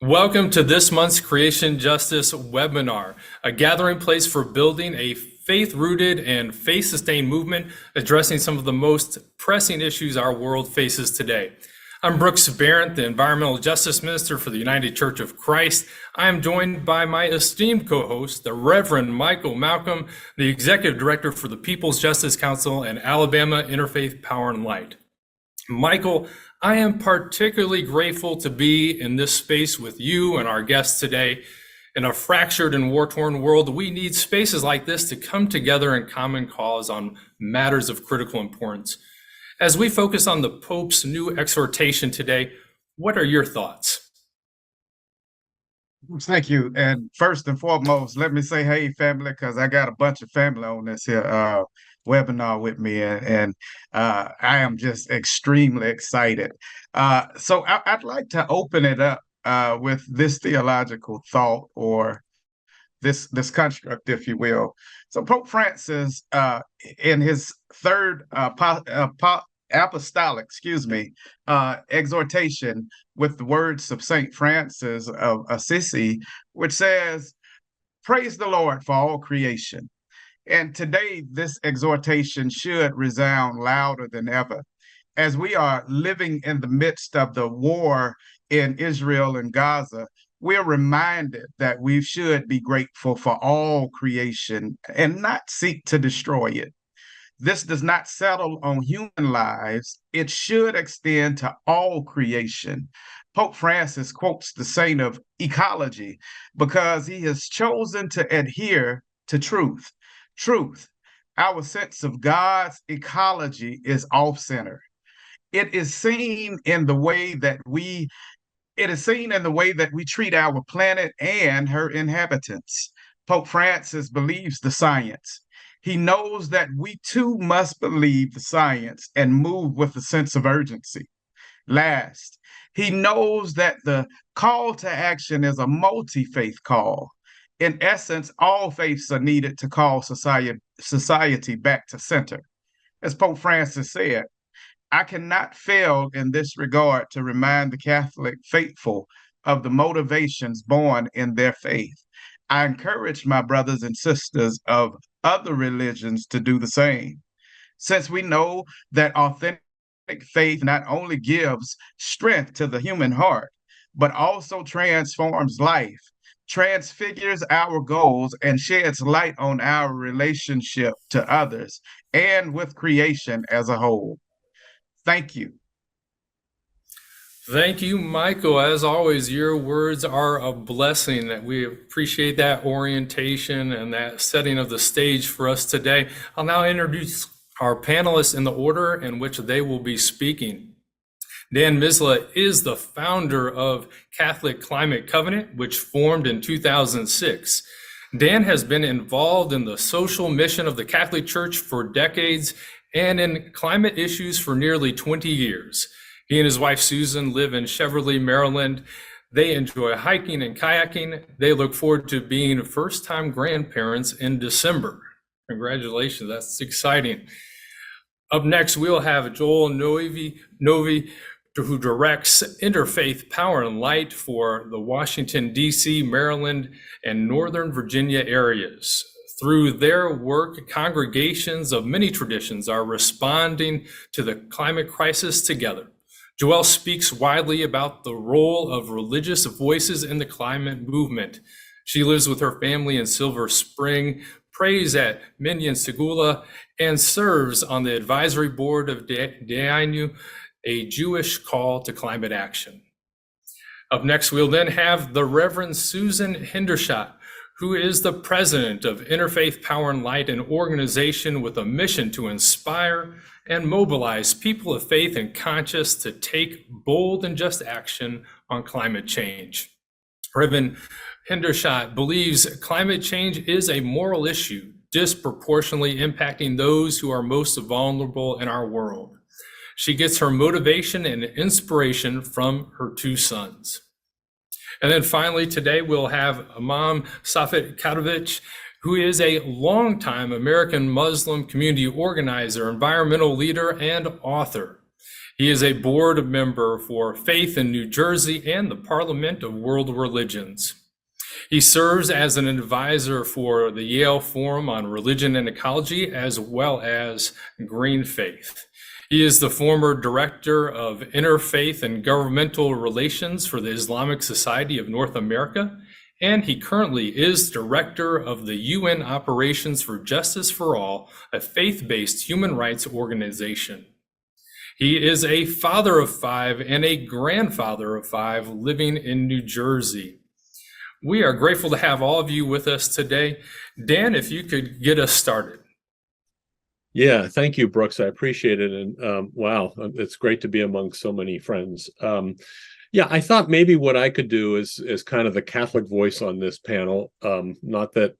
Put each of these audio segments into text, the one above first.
Welcome to this month's Creation Justice webinar, a gathering place for building a faith-rooted and faith-sustained movement addressing some of the most pressing issues our world faces today. I'm Brooks Barrett, the Environmental Justice Minister for the United Church of Christ. I am joined by my esteemed co-host, the Reverend Michael Malcolm, the Executive Director for the People's Justice Council and Alabama Interfaith Power and Light. Michael, I am particularly grateful to be in this space with you and our guests today. In a fractured and war-torn world, we need spaces like this to come together in common cause on matters of critical importance. As we focus on the Pope's new exhortation today, what are your thoughts? Thank you. And first and foremost, let me say, hey, family, because I got a bunch of family on this here webinar with me, and I am just extremely excited. So I'd like to open it up with this theological thought, or this construct, if you will. So Pope Francis, in his third apostolic, exhortation, with the words of Saint Francis of Assisi, which says, "Praise the Lord for all creation." And today, this exhortation should resound louder than ever. As we are living in the midst of the war in Israel and Gaza, we're reminded that we should be grateful for all creation and not seek to destroy it. This does not settle on human lives. It should extend to all creation. Pope Francis quotes the saint of ecology because he has chosen to adhere to truth. Truth, our sense of God's ecology, is off-center. It is seen in the way that we treat our planet and her inhabitants. Pope Francis believes the science. He knows that we too must believe the science and move with a sense of urgency. Last, he knows that the call to action is a multi-faith call. In essence, all faiths are needed to call society back to center. As Pope Francis said, I cannot fail in this regard to remind the Catholic faithful of the motivations born in their faith. I encourage my brothers and sisters of other religions to do the same, since we know that authentic faith not only gives strength to the human heart, but also transforms life, transfigures our goals, and sheds light on our relationship to others and with creation as a whole. Thank you. Thank you, Michael. As always, your words are a blessing. That we appreciate that orientation and that setting of the stage for us today. I'll now introduce our panelists in the order in which they will be speaking. Dan Misleh is the founder of Catholic Climate Covenant, which formed in 2006. Dan has been involved in the social mission of the Catholic Church for decades and in climate issues for nearly 20 years. He and his wife, Susan, live in Cheverly, Maryland. They enjoy hiking and kayaking. They look forward to being first-time grandparents in December. Congratulations, that's exciting. Up next, we'll have Joelle Novey, who directs Interfaith Power and Light for the Washington, D.C., Maryland, and Northern Virginia areas. Through their work, congregations of many traditions are responding to the climate crisis together. Joelle speaks widely about the role of religious voices in the climate movement. She lives with her family in Silver Spring, prays at Minyan Segula, and serves on the advisory board of Dayenu, a Jewish call to climate action. Up next, we'll then have the Reverend Susan Hendershot, who is the president of Interfaith Power and Light, an organization with a mission to inspire and mobilize people of faith and conscience to take bold and just action on climate change. Reverend Hendershot believes climate change is a moral issue, disproportionately impacting those who are most vulnerable in our world. She gets her motivation and inspiration from her two sons. And then finally, today we'll have Imam Saffet Catovic, who is a longtime American Muslim community organizer, environmental leader, and author. He is a board member for Faith in New Jersey and the Parliament of World Religions. He serves as an advisor for the Yale Forum on Religion and Ecology, as well as Green Faith. He is the former director of Interfaith and Governmental Relations for the Islamic Society of North America, and he currently is director of the UN Operations for Justice for All, a faith-based human rights organization. He is a father of 5 and a grandfather of 5 living in New Jersey. We are grateful to have all of you with us today. Dan, if you could get us started. Yeah, thank you, Brooks. I appreciate it. And wow, it's great to be among so many friends. Yeah, I thought maybe what I could do is kind of the Catholic voice on this panel. Not that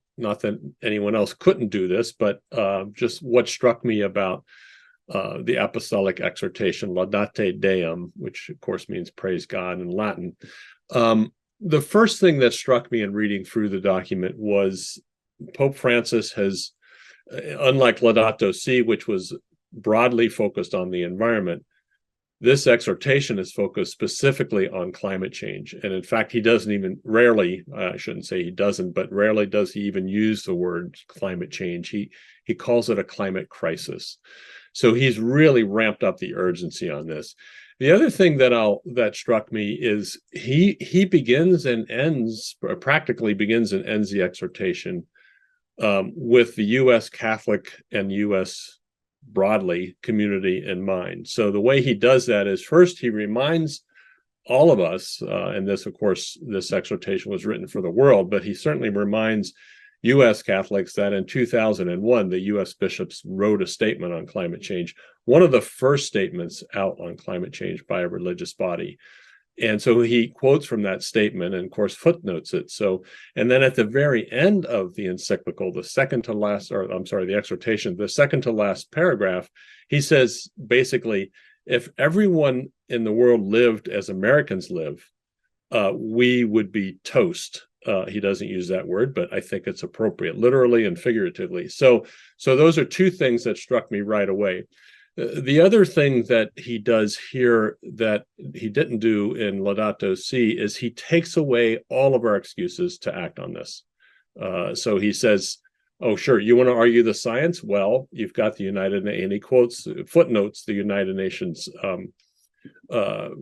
anyone else couldn't do this, but just what struck me about the Apostolic Exhortation, Laudate Deum, which of course means praise God in Latin. The first thing that struck me in reading through the document was Pope Francis has, unlike Laudato Si, which was broadly focused on the environment, this exhortation is focused specifically on climate change. And in fact, he doesn't even rarely, I shouldn't say he doesn't, but rarely does he even use the word climate change. He calls it a climate crisis. So he's really ramped up the urgency on this. The other thing that struck me is he begins and ends, or practically begins and ends the exhortation with the U.S. Catholic and U.S. broadly community in mind. So the way he does that is first he reminds all of us, and this, of course, this exhortation was written for the world, but he certainly reminds U.S. Catholics that in 2001, the U.S. bishops wrote a statement on climate change, one of the first statements out on climate change by a religious body. And so he quotes from that statement and, of course, footnotes it. So, and then at the very end of the encyclical, the exhortation, the second to last paragraph, he says, basically, if everyone in the world lived as Americans live, we would be toast. He doesn't use that word, but I think it's appropriate, literally and figuratively. So those are two things that struck me right away. The other thing that he does here that he didn't do in Laudato Si is he takes away all of our excuses to act on this. So he says, oh, sure, you want to argue the science? Well, you've got the United Nations, and he footnotes the United Nations, the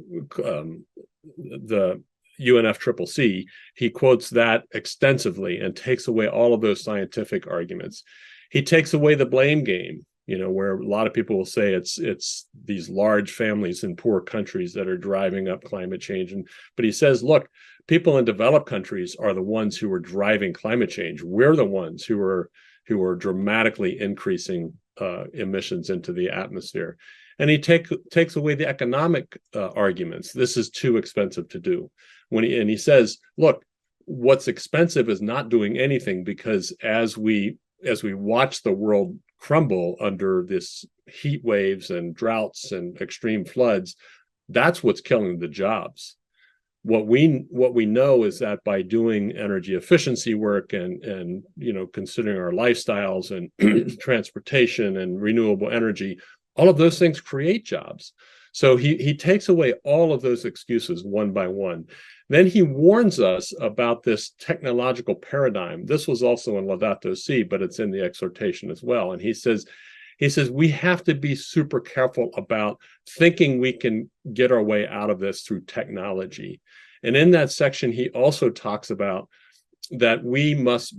UNFCCC. He quotes that extensively and takes away all of those scientific arguments. He takes away the blame game, where a lot of people will say it's these large families in poor countries that are driving up climate change. But he says, look, people in developed countries are the ones who are driving climate change. We're the ones who are dramatically increasing emissions into the atmosphere. And he takes away the economic arguments. This is too expensive to do. He says, look, what's expensive is not doing anything, because as we watch the world crumble under this heat waves and droughts and extreme floods, that's what's killing the jobs. What we know is that by doing energy efficiency work and considering our lifestyles and transportation and renewable energy, all of those things create jobs. So he takes away all of those excuses one by one. Then he warns us about this technological paradigm. This was also in Laudato Si, but it's in the exhortation as well. And he says we have to be super careful about thinking we can get our way out of this through technology. And in that section, he also talks about that we must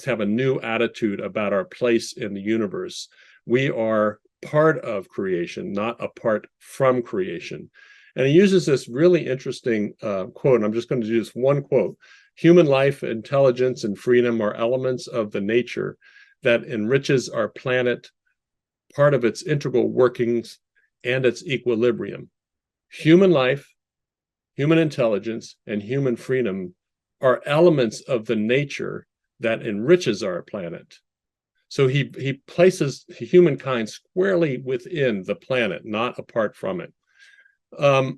have a new attitude about our place in the universe. We are part of creation, not apart from creation. And he uses this really interesting quote. I'm just going to do this one quote. Human life, intelligence, and freedom are elements of the nature that enriches our planet, part of its integral workings and its equilibrium. Human life, human intelligence, and human freedom are elements of the nature that enriches our planet. So he places humankind squarely within the planet, not apart from it.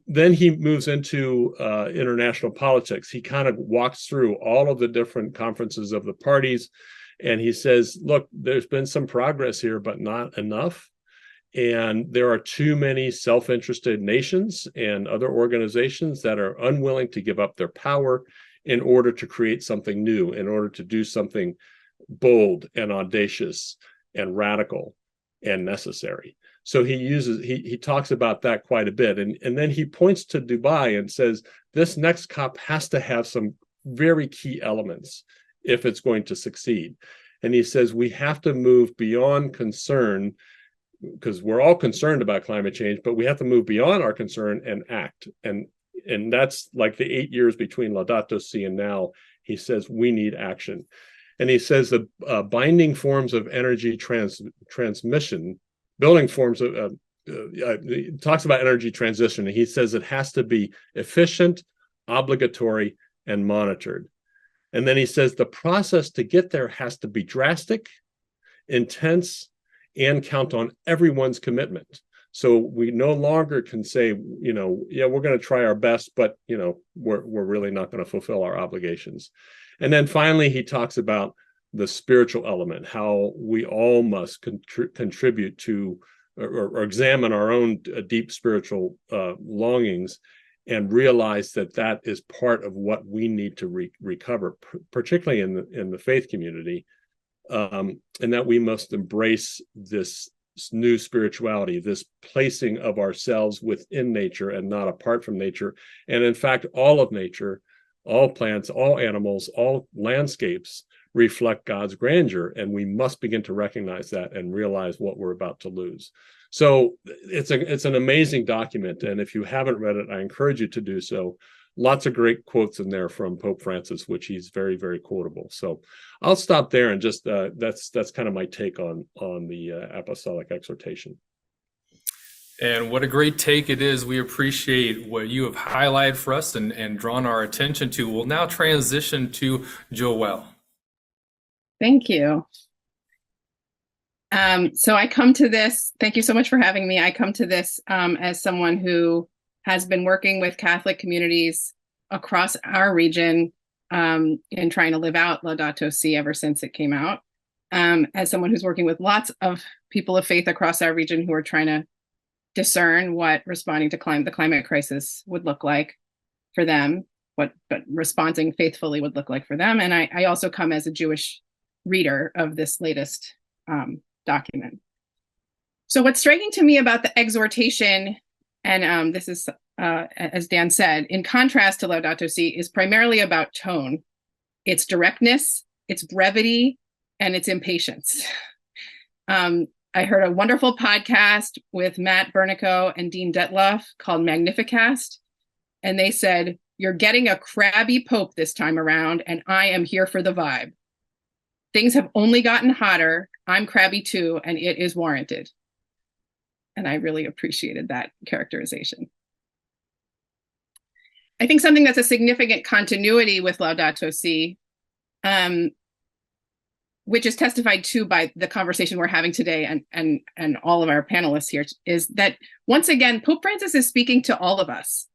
Then he moves into international politics. He kind of walks through all of the different conferences of the parties, and he says, look, there's been some progress here, but not enough. And there are too many self-interested nations and other organizations that are unwilling to give up their power in order to create something new, in order to do something bold and audacious and radical and necessary. So he talks about that quite a bit. And then he points to Dubai and says, this next COP has to have some very key elements if it's going to succeed. And he says, we have to move beyond concern, because we're all concerned about climate change, but we have to move beyond our concern and act. And that's like the 8 years between Laudato Si and now. He says we need action. And he says the binding forms of energy transmission, building forms of, he talks about energy transition, and he says it has to be efficient, obligatory, and monitored. And then he says the process to get there has to be drastic, intense, and count on everyone's commitment. So we no longer can say, yeah, we're going to try our best, but, we're really not going to fulfill our obligations. And then finally, he talks about the spiritual element, how we all must contribute to or examine our own deep spiritual longings and realize that that is part of what we need to recover, particularly in the faith community, and that we must embrace this new spirituality, this placing of ourselves within nature and not apart from nature. And in fact, all of nature, all plants, all animals, all landscapes reflect God's grandeur, and we must begin to recognize that and realize what we're about to lose. So it's an amazing document, and if you haven't read it, I encourage you to do so. Lots of great quotes in there from Pope Francis, which he's very, very quotable. So I'll stop there and just that's kind of my take on the Apostolic Exhortation. And what a great take it is. We appreciate what you have highlighted for us and drawn our attention to. We'll now transition to Joelle. Thank you. So I come to this, thank you so much for having me. I come to this as someone who has been working with Catholic communities across our region in trying to live out Laudato Si ever since it came out. As someone who's working with lots of people of faith across our region who are trying to discern what responding to the climate crisis would look like for them, but responding faithfully would look like for them. And I also come as a Jewish reader of this latest document. So what's striking to me about the exhortation, and this is, as Dan said, in contrast to Laudato Si, is primarily about tone, its directness, its brevity, and its impatience. I heard a wonderful podcast with Matt Bernico and Dean Detloff called Magnificast, and they said, "You're getting a crabby pope this time around, and I am here for the vibe. Things have only gotten hotter. I'm crabby too, and it is warranted." And I really appreciated that characterization. I think something that's a significant continuity with Laudato Si, which is testified to by the conversation we're having today and all of our panelists here, is that once again, Pope Francis is speaking to all of us,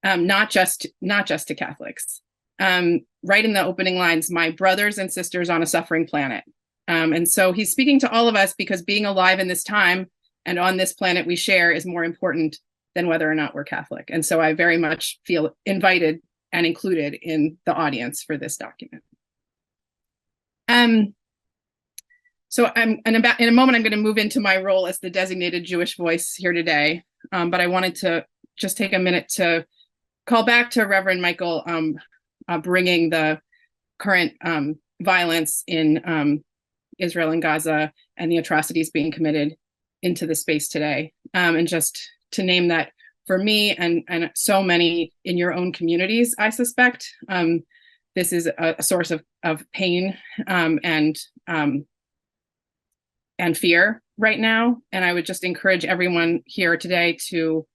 not just to Catholics. Right in the opening lines, "My brothers and sisters on a suffering planet." And so he's speaking to all of us because being alive in this time and on this planet we share is more important than whether or not we're Catholic. And so I very much feel invited and included in the audience for this document. So in a moment, I'm going to move into my role as the designated Jewish voice here today. But I wanted to just take a minute to call back to Reverend Michael, bringing the current violence in Israel and Gaza and the atrocities being committed into the space today. And just to name that for me and so many in your own communities, I suspect, this is a source of pain and fear right now. And I would just encourage everyone here today to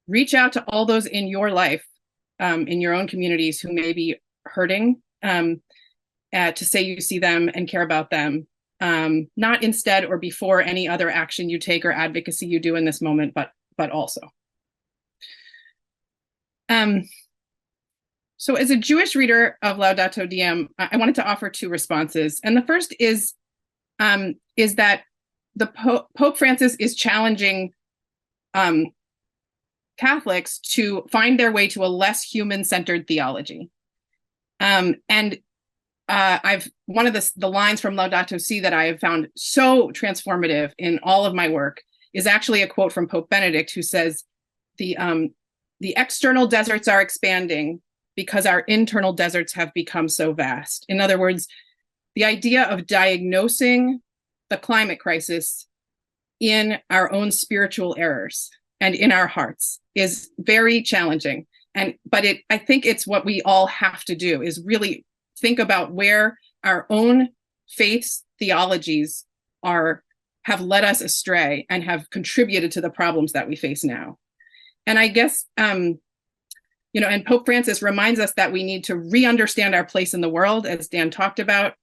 reach out to all those in your life, in your own communities who may be hurting, to say you see them and care about them, not instead or before any other action you take or advocacy you do in this moment, but also. So as a Jewish reader of Laudato Diem, I wanted to offer two responses. And the first is that Pope Francis is challenging Catholics to find their way to a less human-centered theology. And one of the lines from Laudato Si that I have found so transformative in all of my work is actually a quote from Pope Benedict, who says, the external deserts are expanding because our internal deserts have become so vast. In other words, the idea of diagnosing the climate crisis in our own spiritual errors and in our hearts is very challenging. But I think it's what we all have to do, is really think about where our own faith's theologies have led us astray and have contributed to the problems that we face now. And I guess, and Pope Francis reminds us that we need to re-understand our place in the world, as Dan talked about,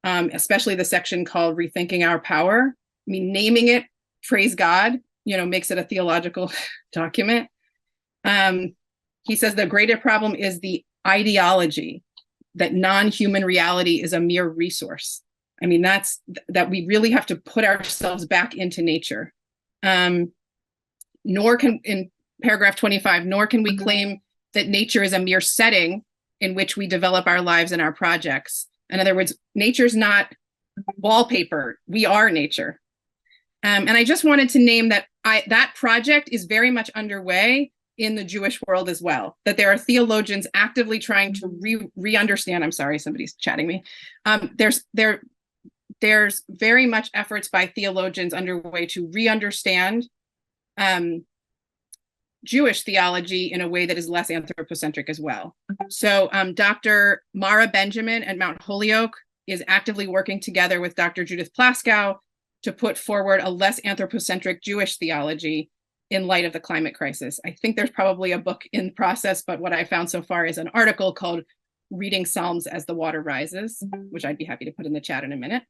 especially the section called Rethinking Our Power. I mean, naming it, praise God, makes it a theological document. He says the greater problem is the ideology that non-human reality is a mere resource. I mean, that we really have to put ourselves back into nature. Nor can, in paragraph 25, nor can we claim that nature is a mere setting in which we develop our lives and our projects. In other words, nature's not wallpaper. We are nature. And I just wanted to name that that project is very much underway in the Jewish world as well, that there are theologians actively trying to re-understand. I'm sorry, somebody's chatting me. There's very much efforts by theologians underway to re-understand Jewish theology in a way that is less anthropocentric as well. So Dr. Mara Benjamin at Mount Holyoke is actively working together with Dr. Judith Plaskow to put forward a less anthropocentric Jewish theology in light of the climate crisis. I think there's probably a book in process, but what I found so far is an article called Reading Psalms as the Water Rises, which I'd be happy to put in the chat in a minute.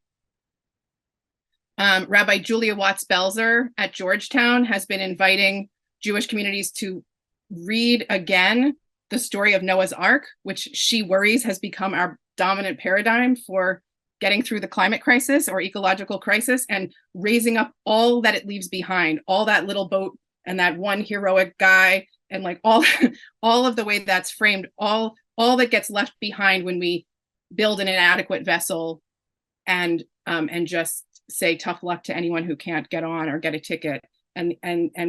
Rabbi Julia Watts-Belzer at Georgetown has been inviting Jewish communities to read again the story of Noah's Ark, which she worries has become our dominant paradigm for getting through the climate crisis or ecological crisis, and raising up all that it leaves behind, all that little boat and that one heroic guy, and like all of the way that's framed, all that gets left behind when we build an inadequate vessel and just say tough luck to anyone who can't get on or get a ticket. And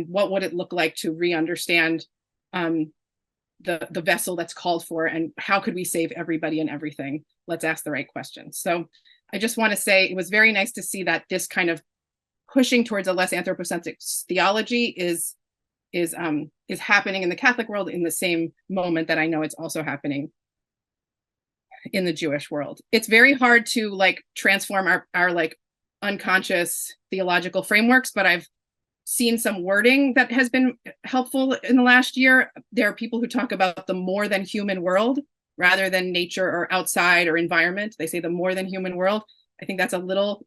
what would it look like to re-understand the vessel that's called for, and how could we save everybody and everything? Let's ask the right questions. So I just want to say it was very nice to see that this kind of pushing towards a less anthropocentric theology is happening in the Catholic world in the same moment that I know it's also happening in the Jewish world. It's very hard to like transform our like unconscious theological frameworks, but I've seen some wording that has been helpful in the last year. There are people who talk about the more than human world rather than nature or outside or environment. They say the more than human world. I think that's a little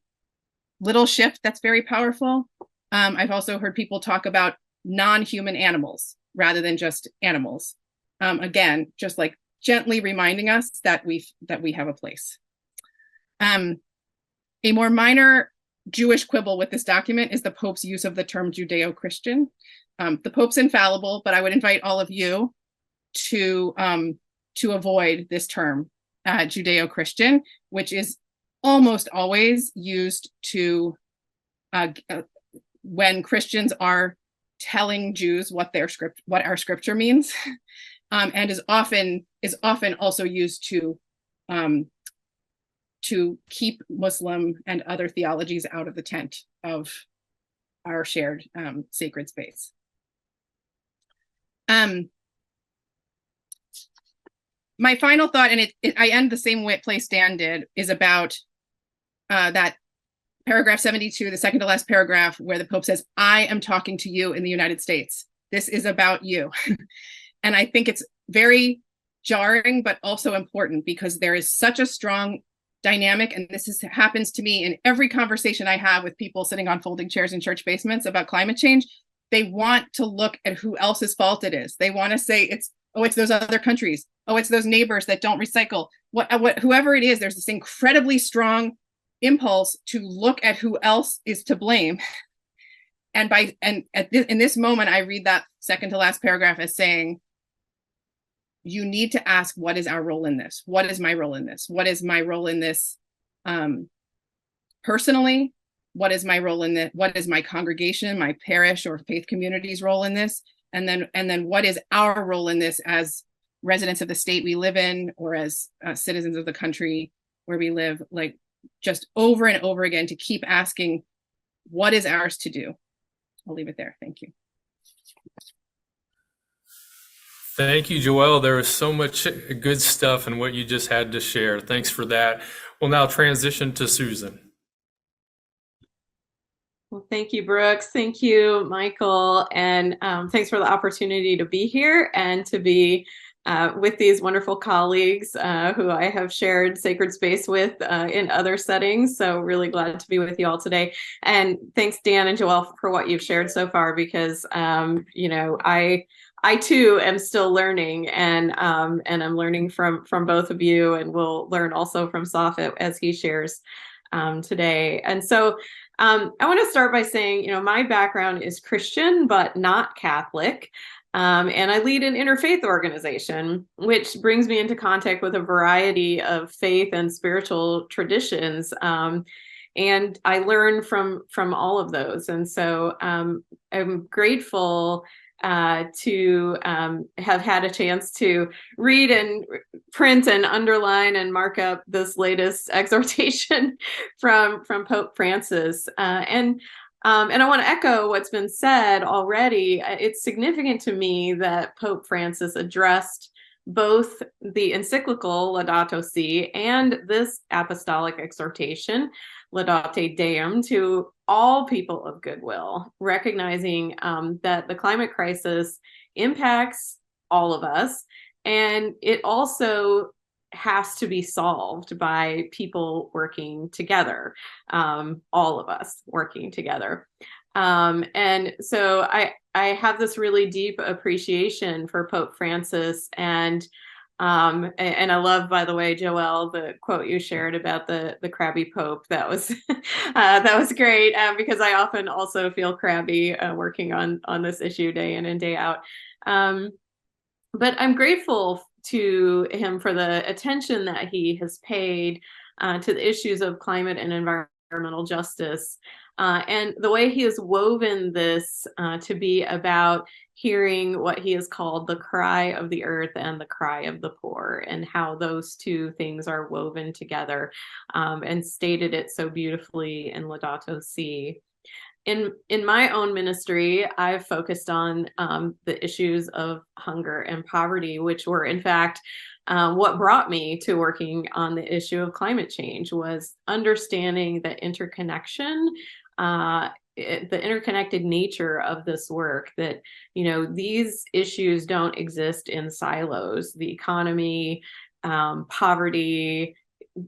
shift that's very powerful. I've also heard people talk about non-human animals rather than just animals. Again, just like gently reminding us that we have a place. A more minor Jewish quibble with this document is the Pope's use of the term Judeo-Christian. The Pope's infallible, but I would invite all of you to avoid this term, Judeo-Christian, which is almost always used to when Christians are telling Jews what our scripture means, and is often also used to keep Muslim and other theologies out of the tent of our shared sacred space. My final thought, and I end the same place Dan did, is about that paragraph 72, the second to last paragraph, where the Pope says, "I am talking to you in the United States. This is about you." And I think it's very jarring, but also important, because there is such a strong dynamic, and happens to me in every conversation I have with people sitting on folding chairs in church basements about climate change. They want to look at who else's fault it is. They want to say it's those other countries. Oh, it's those neighbors that don't recycle. Whoever it is, there's this incredibly strong impulse to look at who else is to blame. And in this moment, I read that second to last paragraph as saying, you need to ask, what is our role in this? What is my role in this? What is my role in this personally? What is my role in this? What is my congregation, my parish or faith community's role in this? And then what is our role in this as residents of the state we live in, or as citizens of the country where we live? Like, just over and over again, to keep asking, what is ours to do? I'll leave it there. Thank you. Thank you, Joelle. There is so much good stuff in what you just had to share. Thanks for that. We'll now transition to Susan. Well, thank you, Brooks. Thank you, Michael. And thanks for the opportunity to be here and to be with these wonderful colleagues who I have shared sacred space with in other settings. So really glad to be with you all today. And thanks, Dan and Joelle, for what you've shared so far, because, you know, I too am still learning, and I'm learning from both of you, and will learn also from Saffet as he shares today. And so I want to start by saying, you know, my background is Christian, but not Catholic. And I lead an interfaith organization, which brings me into contact with a variety of faith and spiritual traditions. And I learn from all of those. And so I'm grateful to have had a chance to read and print and underline and mark up this latest exhortation from Pope Francis. And I want to echo what's been said already. It's significant to me that Pope Francis addressed both the encyclical Laudato Si and this apostolic exhortation, Laudate Deum, to all people of goodwill, recognizing that the climate crisis impacts all of us, and it also has to be solved by people working together, all of us working together. And so I have this really deep appreciation for Pope Francis, and I love, by the way, Joelle, the quote you shared about the crabby Pope. That was that was great, because I often also feel crabby working on this issue day in and day out. But I'm grateful to him for the attention that he has paid to the issues of climate and environmental justice, and the way he has woven this to be about hearing what he has called the cry of the earth and the cry of the poor, and how those two things are woven together, and stated it so beautifully in Laudato Si. In my own ministry, I've focused on the issues of hunger and poverty, which were, in fact, what brought me to working on the issue of climate change, was understanding the interconnection, the interconnected nature of this work, that, you know, these issues don't exist in silos. The economy, poverty,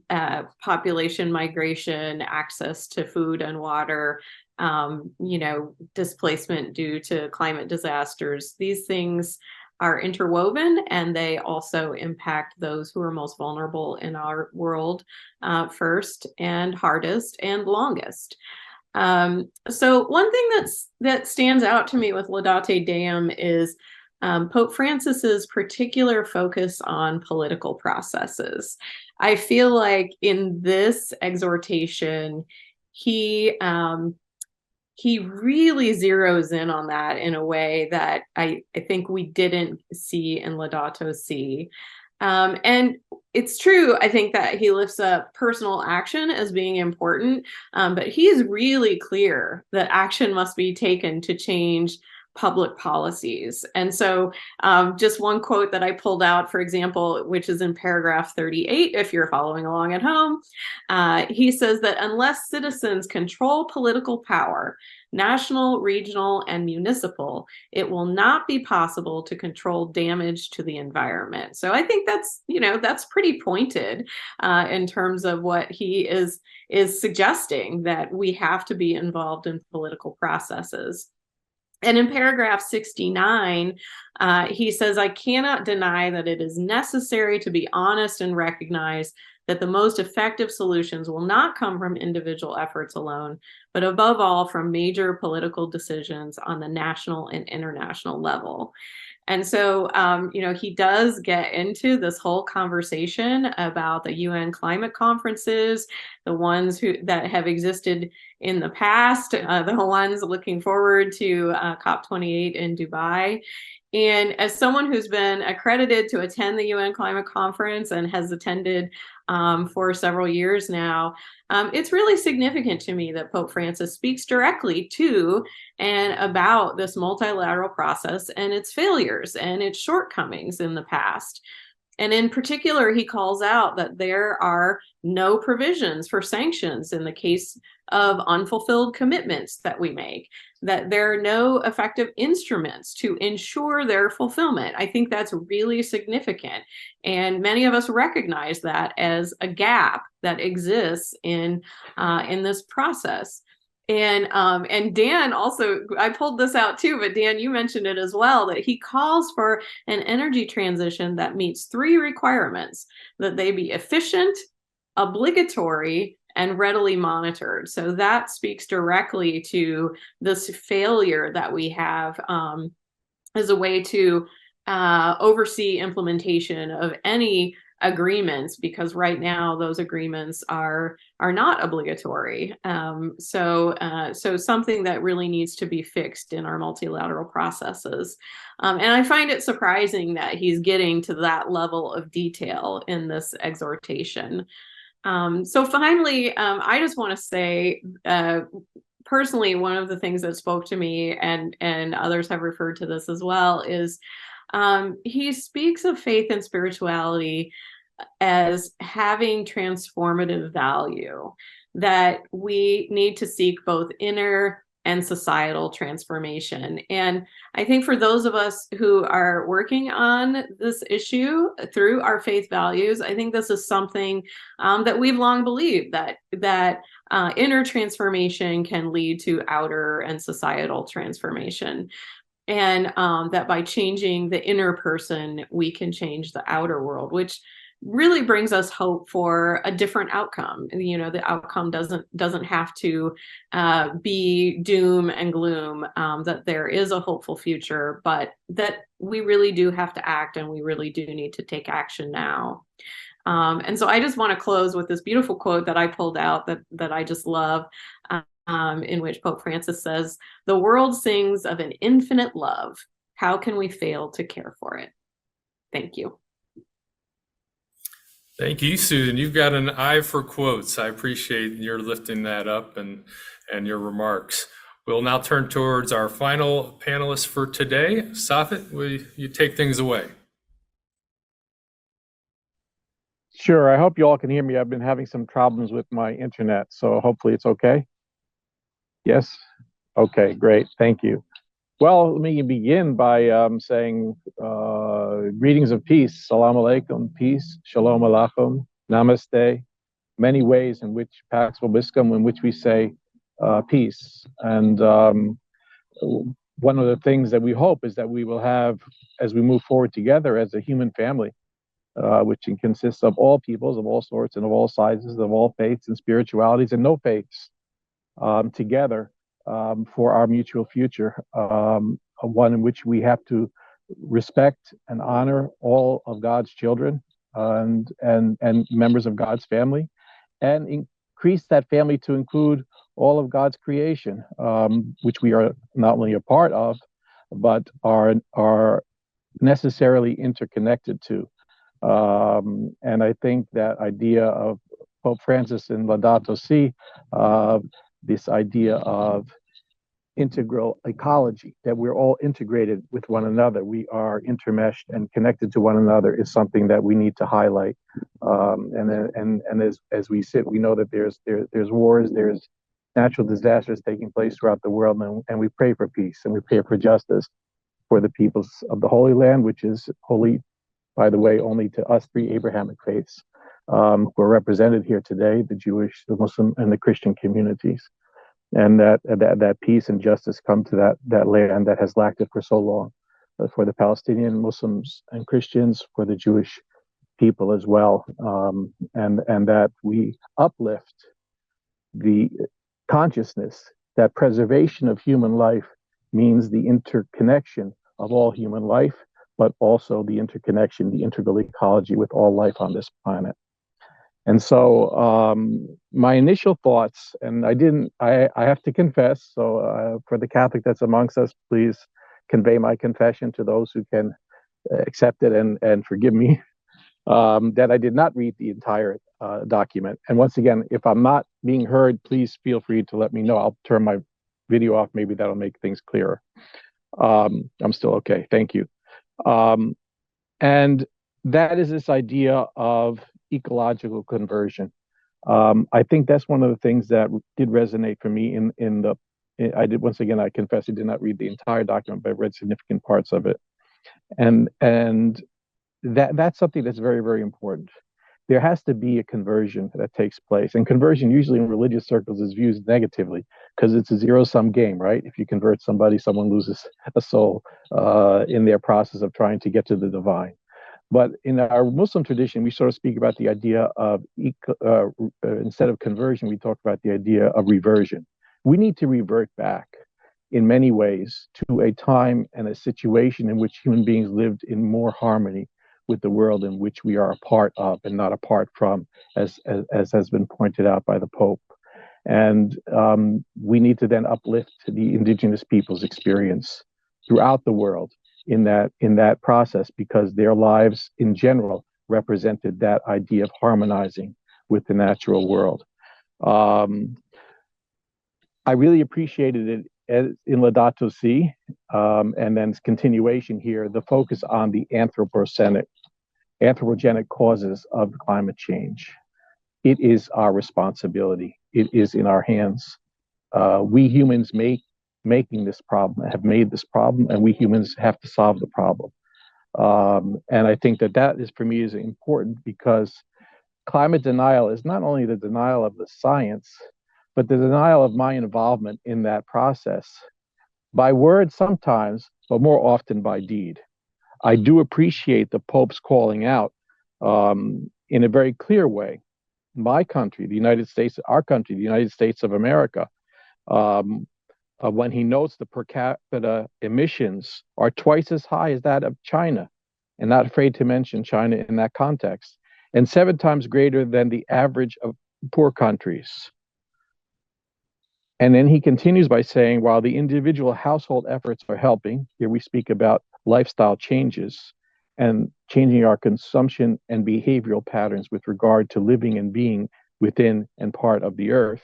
population migration, access to food and water, you know, displacement due to climate disasters. These things are interwoven, and they also impact those who are most vulnerable in our world first and hardest and longest. So one thing that stands out to me with Laudate Deum is Pope Francis's particular focus on political processes. I feel like in this exhortation, he really zeroes in on that in a way that I think we didn't see in Laudato Si. And it's true, I think, that he lifts up personal action as being important, but he's really clear that action must be taken to change public policies. And so just one quote that I pulled out, for example, which is in paragraph 38, if you're following along at home, he says that unless citizens control political power, national, regional, and municipal, it will not be possible to control damage to the environment. So I think that's, you know, that's pretty pointed in terms of what he is suggesting, that we have to be involved in political processes. And in paragraph 69, he says, I cannot deny that it is necessary to be honest and recognize that the most effective solutions will not come from individual efforts alone, but above all from major political decisions on the national and international level. And so, he does get into this whole conversation about the UN climate conferences, the ones that have existed in the past, the ones looking forward to COP28 in Dubai. And as someone who's been accredited to attend the UN climate conference and has attended for several years now, it's really significant to me that Pope Francis speaks directly to and about this multilateral process and its failures and its shortcomings in the past. And in particular, he calls out that there are no provisions for sanctions in the case of unfulfilled commitments that we make, that there are no effective instruments to ensure their fulfillment. I think that's really significant. And many of us recognize that as a gap that exists in this process. And Dan also, I pulled this out too, but Dan, you mentioned it as well, that he calls for an energy transition that meets 3 requirements: that they be efficient, obligatory, and readily monitored. So that speaks directly to this failure that we have as a way to oversee implementation of any agreements, because right now those agreements are not obligatory. So something that really needs to be fixed in our multilateral processes. And I find it surprising that he's getting to that level of detail in this exhortation. So finally, I just want to say, personally, one of the things that spoke to me, and others have referred to this as well, is he speaks of faith and spirituality as having transformative value, that we need to seek both inner and societal transformation. And I think for those of us who are working on this issue through our faith values, I think this is something that we've long believed, that inner transformation can lead to outer and societal transformation. And that by changing the inner person, we can change the outer world, which really brings us hope for a different outcome. The outcome doesn't have to be doom and gloom, that there is a hopeful future, but that we really do have to act, and we really do need to take action now. And so I just want to close with this beautiful quote that I pulled out that I just love, in which Pope Francis says, "The world sings of an infinite love. How can we fail to care for it?" Thank you. Thank you, Susan. You've got an eye for quotes. I appreciate your lifting that up and your remarks. We'll now turn towards our final panelist for today. Saffet, will you take things away? Sure. I hope you all can hear me. I've been having some problems with my internet, so hopefully it's okay. Yes? Okay, great. Thank you. Well, let me begin by saying greetings of peace. Salam alaikum, peace. Shalom alaikum, namaste. Many ways in which Pax Vobiscum, in which we say peace. And one of the things that we hope is that we will have, as we move forward together as a human family, which consists of all peoples, of all sorts and of all sizes, of all faiths and spiritualities and no faiths, together for our mutual future, one in which we have to respect and honor all of God's children and members of God's family, and increase that family to include all of God's creation, which we are not only a part of, but are necessarily interconnected to. And I think that idea of Pope Francis in Laudato Si, this idea of integral ecology, that we're all integrated with one another, we are intermeshed and connected to one another, is something that we need to highlight. And as we sit, we know that there's wars, there's natural disasters taking place throughout the world, and we pray for peace and we pray for justice for the peoples of the Holy Land, which is holy, by the way, only to us 3 Abrahamic faiths who are represented here today, the Jewish, the Muslim, and the Christian communities. and that peace and justice come to that land that has lacked it for so long, for the Palestinian Muslims and Christians, for the Jewish people as well, and that we uplift the consciousness that preservation of human life means the interconnection of all human life, but also the interconnection, the integral ecology with all life on this planet. And so my initial thoughts, and I have to confess, so for the Catholic that's amongst us, please convey my confession to those who can accept it and forgive me, that I did not read the entire document. And once again, if I'm not being heard, please feel free to let me know. I'll turn my video off. Maybe that'll make things clearer. I'm still okay. Thank you. And that is this idea of ecological conversion. I think that's one of the things that did resonate for me once again, I confess I did not read the entire document, but I read significant parts of it. And that's something that's very, very important. There has to be a conversion that takes place. And conversion usually in religious circles is viewed negatively because it's a zero-sum game, right? If you convert somebody, someone loses a soul in their process of trying to get to the divine. But in our Muslim tradition, we sort of speak about the idea of, instead of conversion, we talk about the idea of reversion. We need to revert back in many ways to a time and a situation in which human beings lived in more harmony with the world in which we are a part of and not apart from, as has been pointed out by the Pope. And we need to then uplift the indigenous people's experience throughout the world in that process, because their lives in general represented that idea of harmonizing with the natural world. I really appreciated it in Laudato Si, and then continuation here, the focus on the anthropogenic causes of climate change. It is our responsibility. It is in our hands. We humans making this problem have made this problem, and we humans have to solve the problem. And I think that is, for me, is important, because climate denial is not only the denial of the science, but the denial of my involvement in that process, by word sometimes, but more often by deed. I do appreciate the Pope's calling out in a very clear way. My country, the United States, our country, the United States of America, when he notes the per capita emissions are twice as high as that of China, and not afraid to mention China in that context, and 7 times greater than the average of poor countries. And then he continues by saying, while the individual household efforts are helping, here we speak about lifestyle changes and changing our consumption and behavioral patterns with regard to living and being within and part of the earth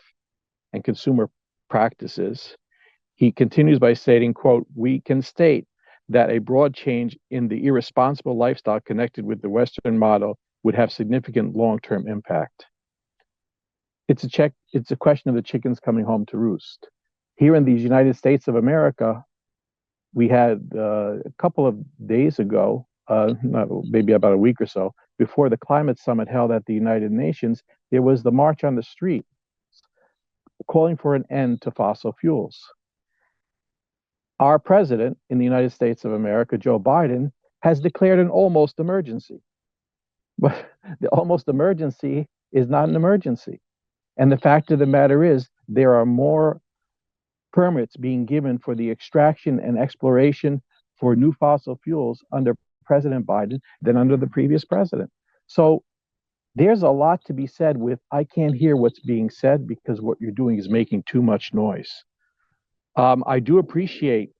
and consumer practices. He continues by stating, quote, we can state that a broad change in the irresponsible lifestyle connected with the Western model would have significant long-term impact. It's a question of the chickens coming home to roost. Here in the United States of America, we had a couple of days ago, maybe about a week or so, before the climate summit held at the United Nations, there was the march on the street calling for an end to fossil fuels. Our president in the United States of America, Joe Biden, has declared an almost emergency. But the almost emergency is not an emergency. And the fact of the matter is, there are more permits being given for the extraction and exploration for new fossil fuels under President Biden than under the previous president. So there's a lot to be said with, I can't hear what's being said because what you're doing is making too much noise. I do appreciate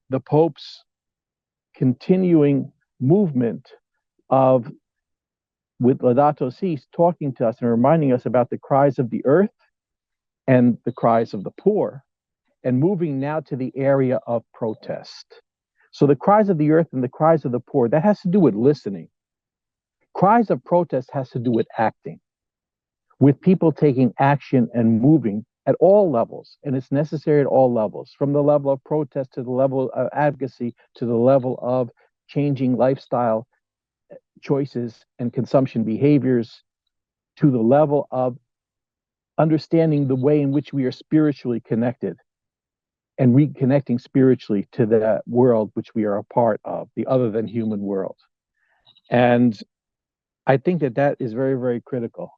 the Pope's continuing movement of, with Laudato Si, talking to us and reminding us about the cries of the earth and the cries of the poor, and moving now to the area of protest. So the cries of the earth and the cries of the poor, that has to do with listening. Cries of protest has to do with acting, with people taking action and moving at all levels, and it's necessary at all levels, from the level of protest to the level of advocacy to the level of changing lifestyle choices and consumption behaviors, to the level of understanding the way in which we are spiritually connected and reconnecting spiritually to that world which we are a part of, the other than human world. And I think that that is very, very critical.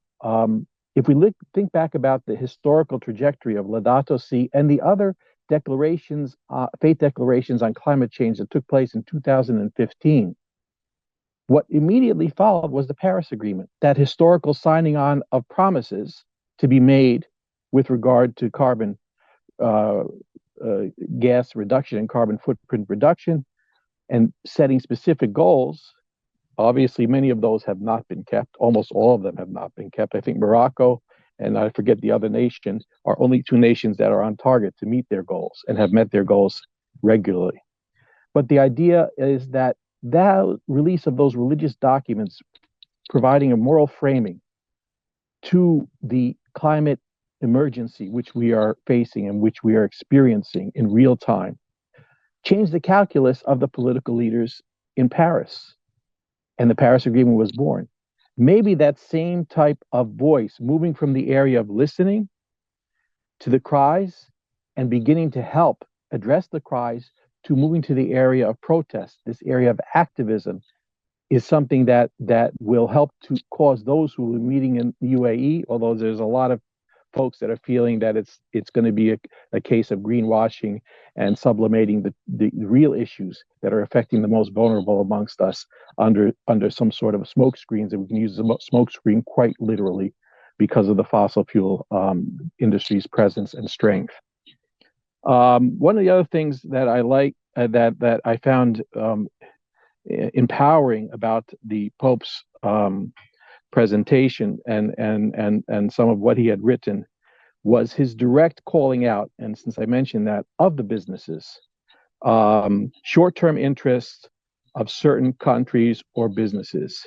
If we think back about the historical trajectory of Laudato Si and the other declarations, faith declarations on climate change that took place in 2015, what immediately followed was the Paris Agreement, that historical signing on of promises to be made with regard to carbon gas reduction and carbon footprint reduction, and setting specific goals. Obviously, many of those have not been kept. Almost all of them have not been kept. I think Morocco and I forget the other nation are only two nations that are on target to meet their goals and have met their goals regularly. But the idea is that that release of those religious documents providing a moral framing to the climate emergency which we are facing and which we are experiencing in real time changed the calculus of the political leaders in Paris. And the Paris Agreement was born. Maybe that same type of voice, moving from the area of listening to the cries and beginning to help address the cries, to moving to the area of protest, this area of activism, is something that will help to cause those who are meeting in the UAE, although there's a lot of folks that are feeling that it's going to be a case of greenwashing and sublimating the real issues that are affecting the most vulnerable amongst us under some sort of a smoke screens, and we can use the smoke screen quite literally because of the fossil fuel industry's presence and strength. One of the other things that I like that I found empowering about the Pope's presentation and some of what he had written was his direct calling out, and since I mentioned that, of the businesses, short-term interests of certain countries or businesses.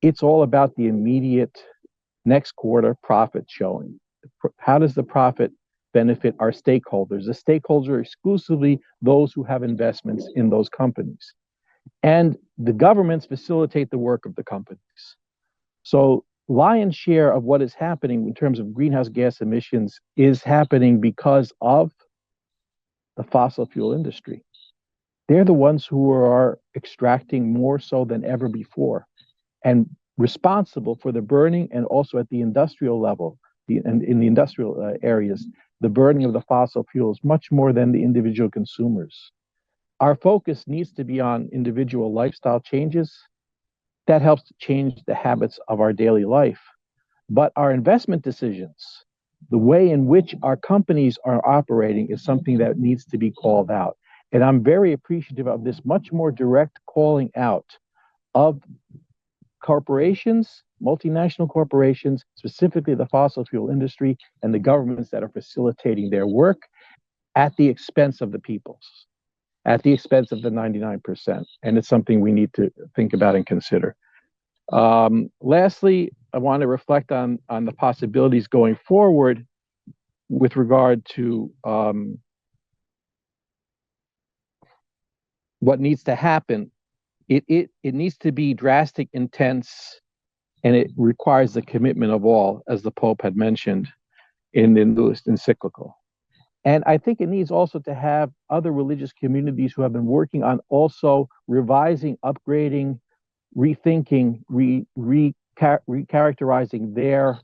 It's all about the immediate next quarter profit showing. How does the profit benefit our stakeholders? The stakeholders are exclusively those who have investments in those companies. And the governments facilitate the work of the companies. So lion's share of what is happening in terms of greenhouse gas emissions is happening because of the fossil fuel industry. They're the ones who are extracting more so than ever before and responsible for the burning, and also at the industrial level, in the industrial areas, the burning of the fossil fuels much more than the individual consumers. Our focus needs to be on individual lifestyle changes. That helps to change the habits of our daily life. But our investment decisions, the way in which our companies are operating, is something that needs to be called out. And I'm very appreciative of this much more direct calling out of corporations, multinational corporations, specifically the fossil fuel industry, and the governments that are facilitating their work at the expense of the peoples, at the expense of the 99%. And it's something we need to think about and consider. Lastly, I want to reflect on the possibilities going forward with regard to what needs to happen. It needs to be drastic, intense, and it requires the commitment of all, as the Pope had mentioned in the newest encyclical. And I think it needs also to have other religious communities who have been working on also revising, upgrading, rethinking, recharacterizing their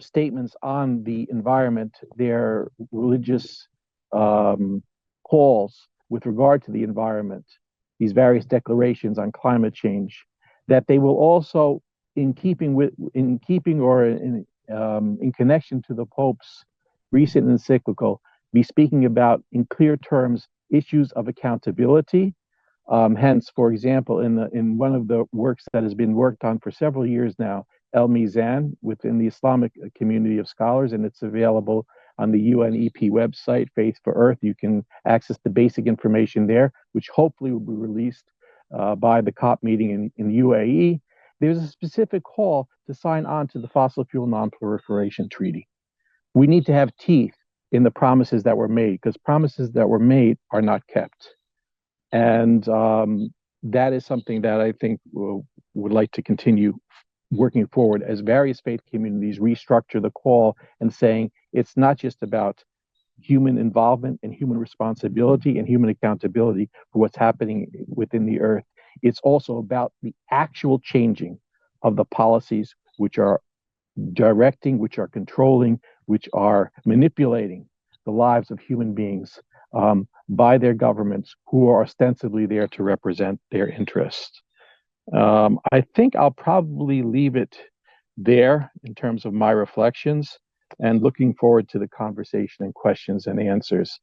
statements on the environment, their religious calls with regard to the environment, these various declarations on climate change, that they will also, in connection to the Pope's recent encyclical, be speaking about, in clear terms, issues of accountability. Hence, for example, in one of the works that has been worked on for several years now, El Mizan, within the Islamic community of scholars, and it's available on the UNEP website, Faith for Earth. You can access the basic information there, which hopefully will be released by the COP meeting in UAE. There's a specific call to sign on to the Fossil Fuel Non-Proliferation Treaty. We need to have teeth in the promises that were made, because promises that were made are not kept. And that is something that I think would like to continue working forward as various faith communities restructure the call and saying it's not just about human involvement and human responsibility and human accountability for what's happening within the earth. It's also about the actual changing of the policies which are directing, which are controlling, which are manipulating the lives of human beings by their governments who are ostensibly there to represent their interests. I think I'll probably leave it there in terms of my reflections, and looking forward to the conversation and questions and answers.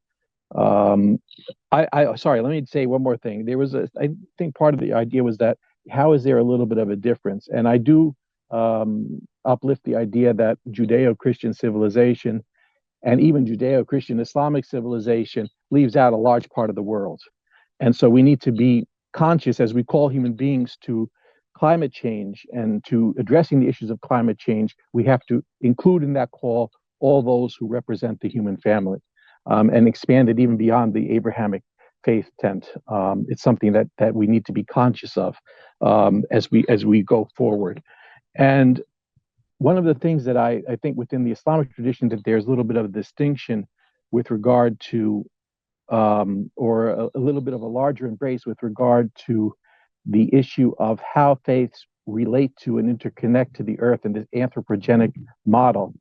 Sorry, let me say one more thing. I think part of the idea was that how is there a little bit of a difference? And I do uplift the idea that Judeo-Christian civilization and even Judeo-Christian Islamic civilization leaves out a large part of the world. And so we need to be conscious as we call human beings to climate change and to addressing the issues of climate change. We have to include in that call all those who represent the human family, and expand it even beyond the Abrahamic faith tent. It's something that we need to be conscious of as we go forward. And one of the things that I think within the Islamic tradition that there's a little bit of a distinction with regard to, or a little bit of a larger embrace with regard to the issue of how faiths relate to and interconnect to the earth and this anthropogenic model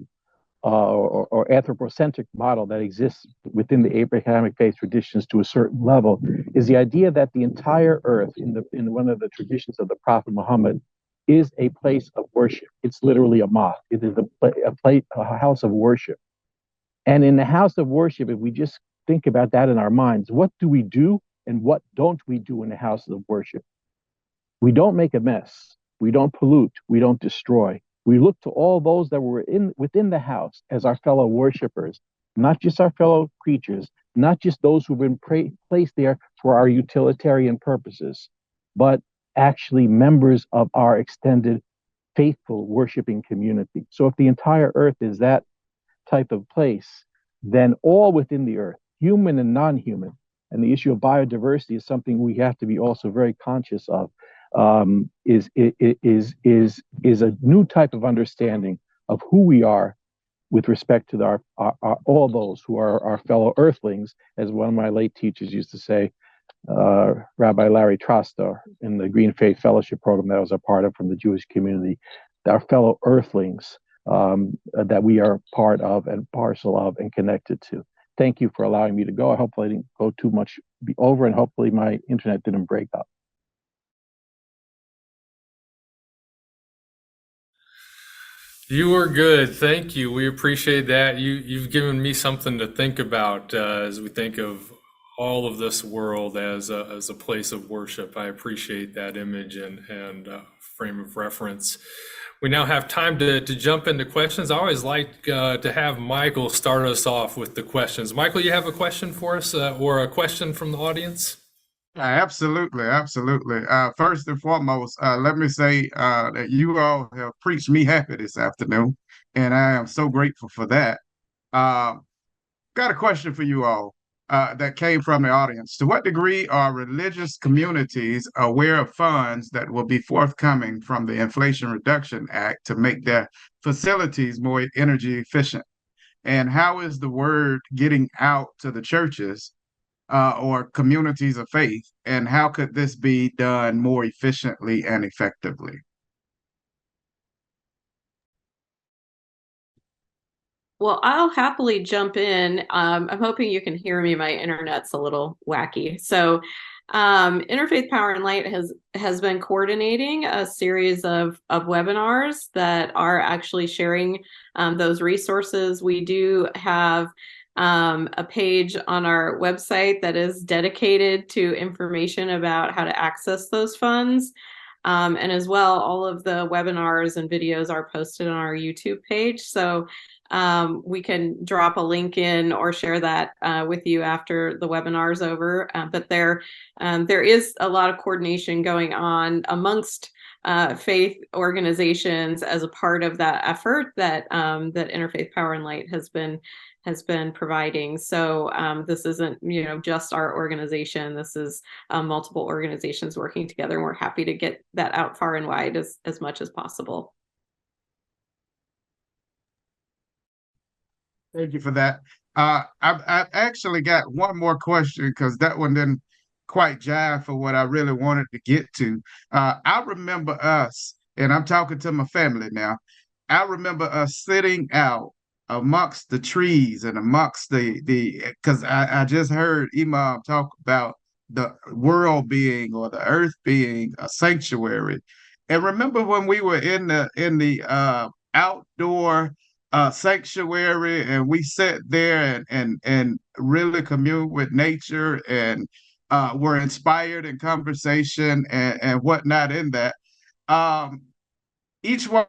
or anthropocentric model that exists within the Abrahamic faith traditions to a certain level, is the idea that the entire earth in one of the traditions of the Prophet Muhammad is a place of worship. It's literally a mosque. It is a house of worship. And in the house of worship, if we just think about that in our minds, what do we do and what don't we do in the house of worship? We don't make a mess. We don't pollute. We don't destroy. We look to all those that were within the house as our fellow worshipers, not just our fellow creatures, not just those who've been placed there for our utilitarian purposes, but actually members of our extended faithful worshiping community. So if the entire earth is that type of place, then all within the earth, human and non-human, and the issue of biodiversity is something we have to be also very conscious of, is a new type of understanding of who we are with respect to our all those who are our fellow earthlings, as one of my late teachers used to say, Rabbi Larry Trostor in the Green Faith Fellowship program that I was a part of from the Jewish community, our fellow earthlings that we are part of and parcel of and connected to. Thank you for allowing me to go. I hope I didn't go too much over, and hopefully my internet didn't break up. You were good. Thank you. We appreciate that. You've given me something to think about as we think of all of this world as a place of worship. I appreciate that image and frame of reference. We now have time to jump into questions. I always like to have Michael start us off with the questions. Michael, you have a question for us or a question from the audience? Absolutely, absolutely. First and foremost, let me say that you all have preached me happy this afternoon, and I am so grateful for that. Got a question for you all that came from the audience. To what degree are religious communities aware of funds that will be forthcoming from the Inflation Reduction Act to make their facilities more energy efficient? And how is the word getting out to the churches or communities of faith, and how could this be done more efficiently and effectively? Well, I'll happily jump in. I'm hoping you can hear me. My internet's a little wacky. So Interfaith Power and Light has been coordinating a series of webinars that are actually sharing those resources. We do have a page on our website that is dedicated to information about how to access those funds. And as well, all of the webinars and videos are posted on our YouTube page. So we can drop a link in or share that with you after the webinar's over. But there is a lot of coordination going on amongst faith organizations as a part of that effort that that Interfaith Power and Light has been providing. So this isn't, just our organization. This is multiple organizations working together, and we're happy to get that out far and wide as much as possible. Thank you for that. I've actually got one more question, because that one didn't quite jive for what I really wanted to get to. I remember us, and I'm talking to my family now. I remember us sitting out amongst the trees and amongst because I just heard Imam talk about the world being, or the earth being, a sanctuary. And remember when we were in the outdoor sanctuary, and we sat there and really communed with nature, and were inspired in conversation and whatnot in that. Each one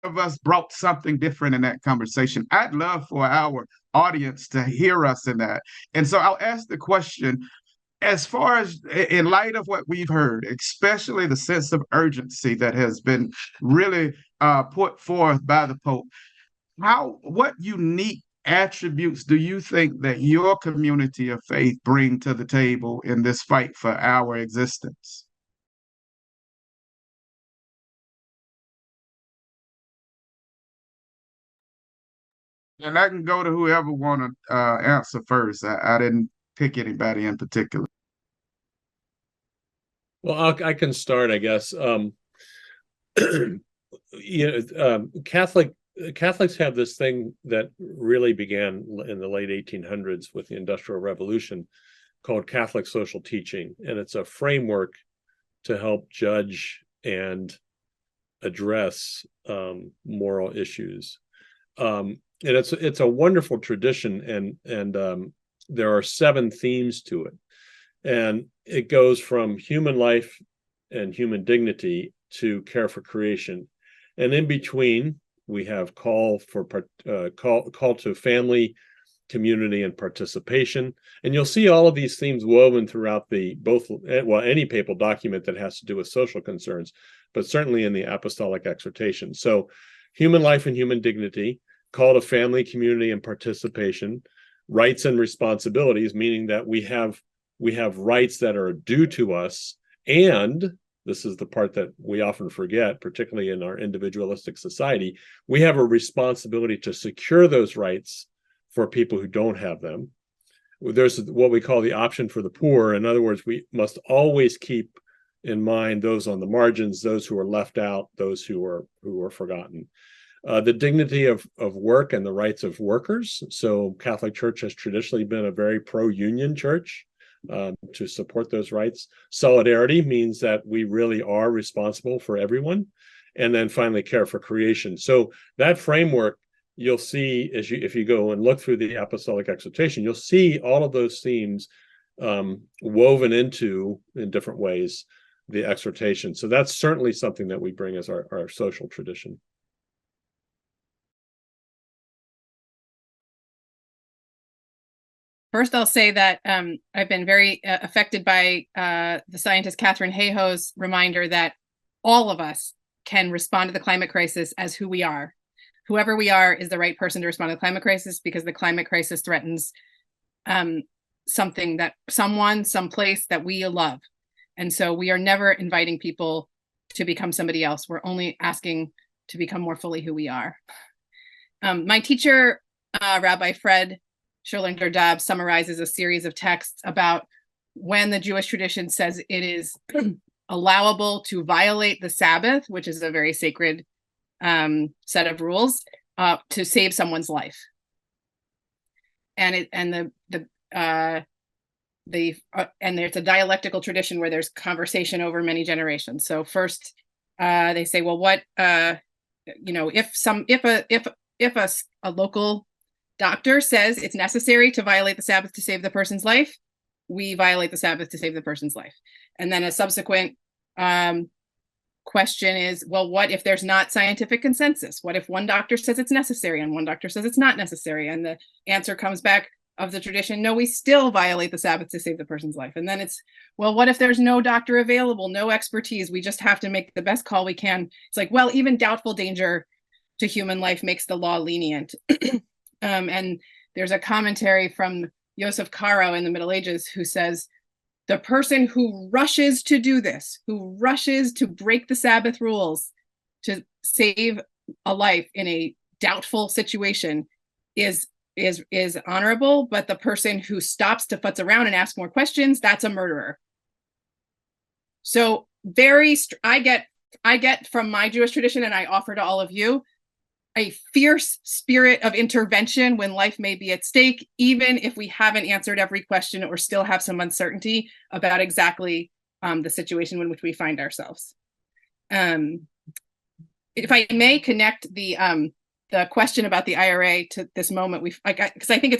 of us brought something different in that conversation. I'd love for our audience to hear us in that. And so I'll ask the question, as far as, in light of what we've heard, especially the sense of urgency that has been really put forth by the Pope, what unique attributes do you think that your community of faith bring to the table in this fight for our existence? And I can go to whoever want to answer first. I didn't pick anybody in particular. Well, I can start, I guess. Catholics have this thing that really began in the late 1800s with the Industrial Revolution, called Catholic social teaching, and it's a framework to help judge and address moral issues. And it's a wonderful tradition, and there are 7 themes to it, and it goes from human life and human dignity to care for creation, and in between we have call to family, community, and participation. And you'll see all of these themes woven throughout any papal document that has to do with social concerns, but certainly in the Apostolic Exhortation. So human life and human dignity, call to family, community, and participation, rights and responsibilities, meaning that we have rights that are due to us, and this is the part that we often forget, particularly in our individualistic society, we have a responsibility to secure those rights for people who don't have them. There's what we call the option for the poor. In other words, we must always keep in mind those on the margins, those who are left out, those who are forgotten. The dignity of work and the rights of workers. So Catholic Church has traditionally been a very pro-union church to support those rights. Solidarity means that we really are responsible for everyone. And then finally, care for creation. So that framework, you'll see if you go and look through the Apostolic Exhortation, you'll see all of those themes woven into, in different ways, the exhortation. So that's certainly something that we bring as our social tradition. First, I'll say that I've been very affected by the scientist Katharine Hayhoe's reminder that all of us can respond to the climate crisis as who we are. Whoever we are is the right person to respond to the climate crisis, because the climate crisis threatens someplace that we love. And so we are never inviting people to become somebody else. We're only asking to become more fully who we are. My teacher, Rabbi Fred Schurlinger-Dabbs, summarizes a series of texts about when the Jewish tradition says it is allowable to violate the Sabbath, which is a very sacred set of rules, to save someone's life. And there's a dialectical tradition where there's conversation over many generations. So first, they say, well, what if a local doctor says it's necessary to violate the Sabbath to save the person's life, we violate the Sabbath to save the person's life. And then a subsequent question is, well, what if there's not scientific consensus? What if one doctor says it's necessary and one doctor says it's not necessary? And the answer comes back, of the tradition, no, we still violate the Sabbath to save the person's life. And then it's, well, what if there's no doctor available, no expertise? We just have to make the best call we can. It's like, well, even doubtful danger to human life makes the law lenient. And there's a commentary from Joseph Caro in the Middle Ages who says, the person who rushes to do this, who rushes to break the Sabbath rules to save a life in a doubtful situation is honorable, but the person who stops to futz around and ask more questions, that's a murderer. So I get from my Jewish tradition, and I offer to all of you, a fierce spirit of intervention when life may be at stake, even if we haven't answered every question or still have some uncertainty about exactly the situation in which we find ourselves. If I may connect the question about the IRA to this moment, because I think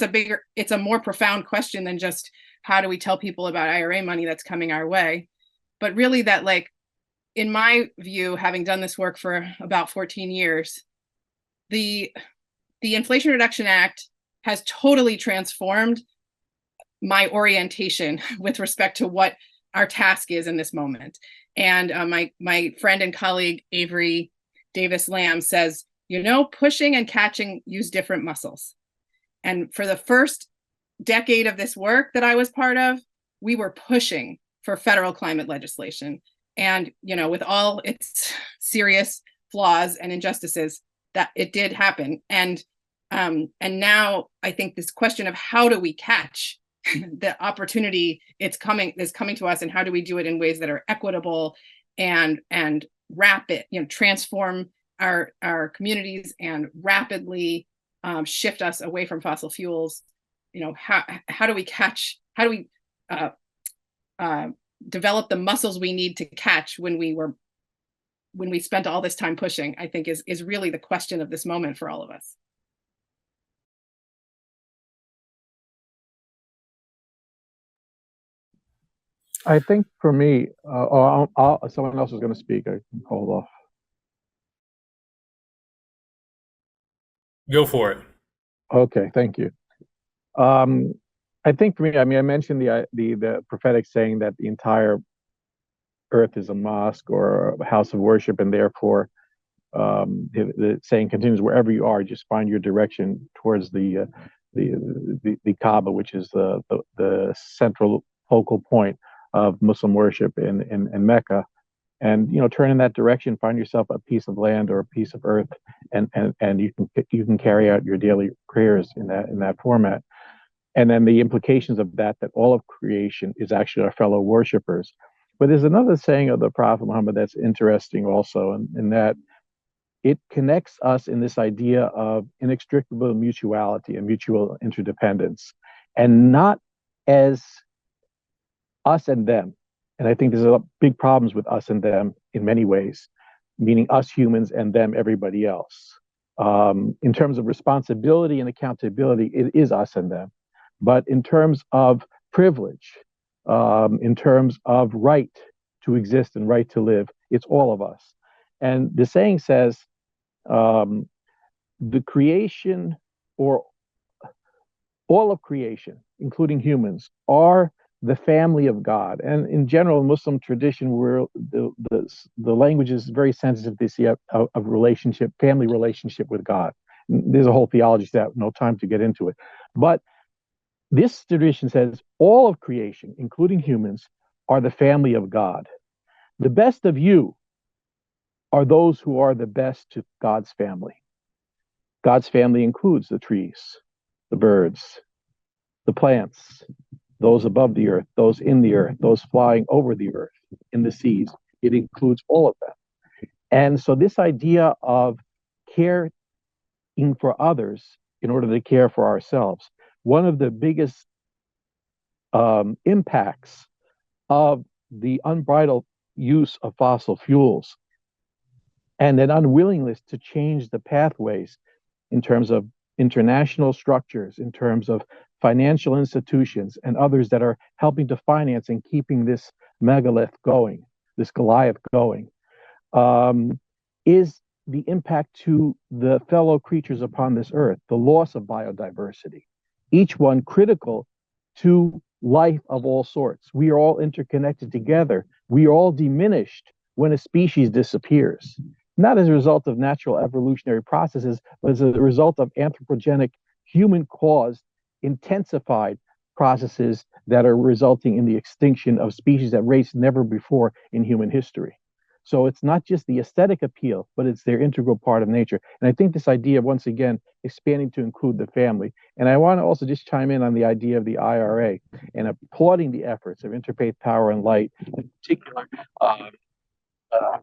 it's a more profound question than just how do we tell people about IRA money that's coming our way, but really that, like, in my view, having done this work for about 14 years, the Inflation Reduction Act has totally transformed my orientation with respect to what our task is in this moment. And my friend and colleague Avery Davis Lamb says, pushing and catching use different muscles. And for the first decade of this work that I was part of, we were pushing for federal climate legislation. And, with all its serious flaws and injustices, that it did happen. And now I think this question of how do we catch the opportunity is coming to us, and how do we do it in ways that are equitable and rapid, transform our communities and rapidly shift us away from fossil fuels. How do we develop the muscles we need to catch when we spent all this time pushing, I think is really the question of this moment for all of us. I think for me, someone else is going to speak. I can hold off. Go for it. Okay, thank you. I think for me, I mentioned the prophetic saying that the entire earth is a mosque or a house of worship, and therefore the saying continues, wherever you are, just find your direction towards the Kaaba, which is the central focal point of Muslim worship in Mecca. And turn in that direction, find yourself a piece of land or a piece of earth, and you can carry out your daily prayers in that format. And then the implications of that all of creation is actually our fellow worshipers. But there's another saying of the Prophet Muhammad that's interesting also, in that it connects us in this idea of inextricable mutuality and mutual interdependence, and not as us and them. And I think there's big problems with us and them in many ways, meaning us humans and them, everybody else. In terms of responsibility and accountability, it is us and them. But in terms of privilege, in terms of right to exist and right to live, it's all of us. And the saying says, the creation, or all of creation, including humans, are the family of God. And in general, Muslim tradition, where the language is very sensitive to this of relationship, family relationship with God. There's a whole theology to that, no time to get into it. But this tradition says all of creation, including humans, are the family of God. The best of you are those who are the best to God's family. God's family includes the trees, the birds, the plants, those above the earth, those in the earth, those flying over the earth, in the seas. It includes all of them. And so this idea of caring for others in order to care for ourselves, one of the biggest impacts of the unbridled use of fossil fuels and an unwillingness to change the pathways in terms of international structures, in terms of financial institutions and others that are helping to finance and keeping this megalith going, this Goliath going, is the impact to the fellow creatures upon this earth, the loss of biodiversity. each one critical to life of all sorts. We are all interconnected together. We are all diminished when a species disappears, not as a result of natural evolutionary processes, but as a result of anthropogenic, human-caused, intensified processes that are resulting in the extinction of species at rates never before in human history. So it's not just the aesthetic appeal, but it's their integral part of nature. And I think this idea of, once again, expanding to include the family. And I want to also just chime in on the idea of the IRA and applauding the efforts of Interfaith Power and Light, in particular,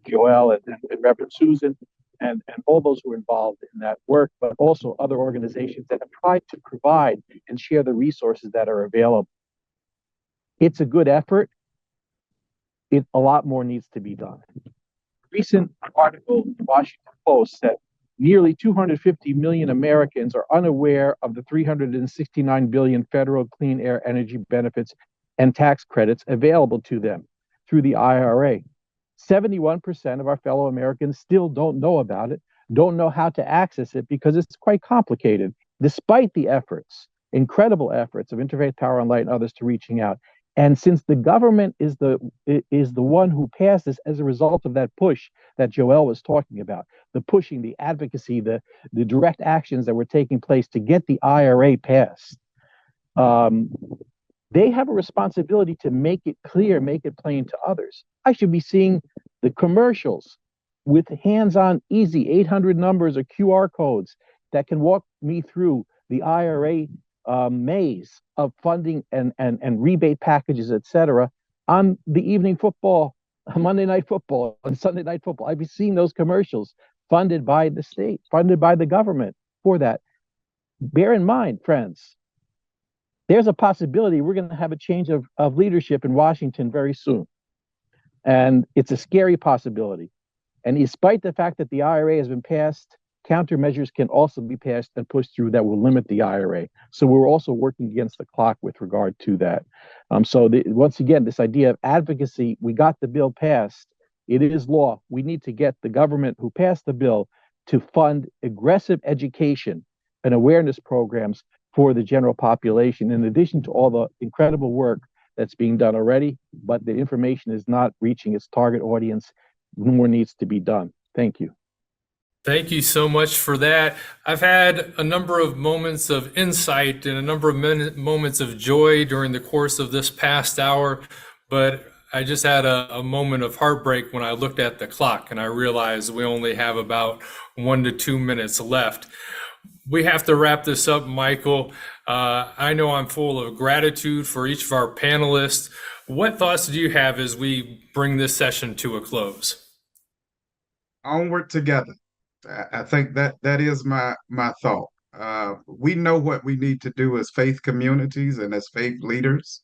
Joelle and Reverend Susan, and all those who are involved in that work, but also other organizations that have tried to provide and share the resources that are available. It's a good effort. A lot more needs to be done. A recent article in the Washington Post said nearly 250 million Americans are unaware of the 369 billion federal clean air energy benefits and tax credits available to them through the IRA. 71% of our fellow Americans still don't know about it, don't know how to access it because it's quite complicated, despite the efforts, incredible efforts of Interfaith Power and Light and others to reaching out. And since the government is the one who passed this as a result of that push that Joelle was talking about, the pushing, the advocacy, the direct actions that were taking place to get the IRA passed, they have a responsibility to make it clear, make it plain to others. I should be seeing the commercials with hands-on, easy 800 numbers or QR codes that can walk me through the IRA maze of funding and rebate packages, etc., on the evening football, Monday night football, and Sunday night football. I've been seeing those commercials funded by the state, funded by the government for that. Bear in mind, friends, there's a possibility we're going to have a change of leadership in Washington very soon. And it's a scary possibility. And despite the fact that the IRA has been passed, countermeasures can also be passed and pushed through that will limit the IRA. So we're also working against the clock with regard to that. Once again, this idea of advocacy, we got the bill passed. It is law. We need to get the government who passed the bill to fund aggressive education and awareness programs for the general population, in addition to all the incredible work that's being done already, but the information is not reaching its target audience. More needs to be done. Thank you. Thank you so much for that. I've had a number of moments of insight and a number of moments of joy during the course of this past hour, but I just had a moment of heartbreak when I looked at the clock and I realized we only have about 1 to 2 minutes left. We have to wrap this up, Michael. I know I'm full of gratitude for each of our panelists. What thoughts do you have as we bring this session to a close? Onward together. I think that is my thought. We know what we need to do as faith communities and as faith leaders.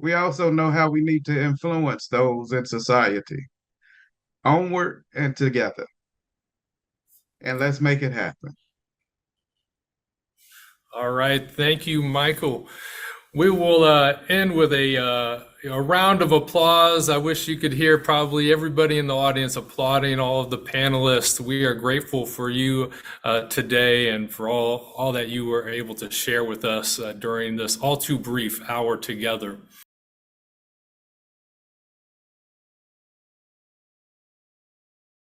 We also know how we need to influence those in society. Onward and together. And let's make it happen. All right. Thank you, Michael. We will end with a round of applause. I wish you could hear probably everybody in the audience applauding all of the panelists. We are grateful for you today and for all that you were able to share with us during this all too brief hour together.